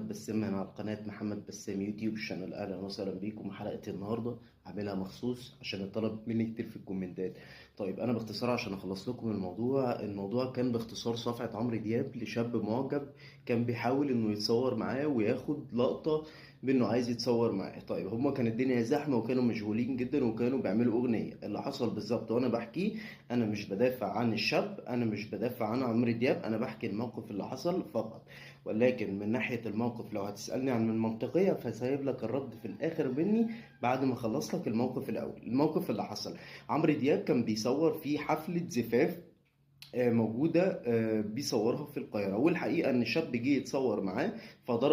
محمد بسام من على قناة محمد بسام يوتيوب شانل. أهلا وسهلا بيكم. حلقة النهاردة عاملها مخصوص عشان اتطلب مني كتير في الكومنتات. طيب أنا باختصار عشان أخلص لكم الموضوع كان باختصار صفحة عمرو دياب لشاب معجب كان بيحاول إنه يتصور معاه وياخد لقطة بإنه عايز يتصور معاه. طيب هما كان الدنيا زحمة وكانوا مشغولين جدا وكانوا بيعملوا أغنية. اللي حصل بالظبط وأنا بحكيه، أنا مش بدافع عن الشاب، أنا مش بدافع عن عمرو دياب، أنا بحكي الموقف اللي حصل فقط. ولكن من ناحية الموقف لو هتسألني عن المنطقية فسايب لك الرد في الآخر مني بعد ما أخلص لك الموقف الأول. الموقف اللي حصل، عمرو دياب كان بيصور في حفلة زفاف موجودة، بيصورها في القاهرة، والحقيقة إن شاب جه يتصور معاه فضرب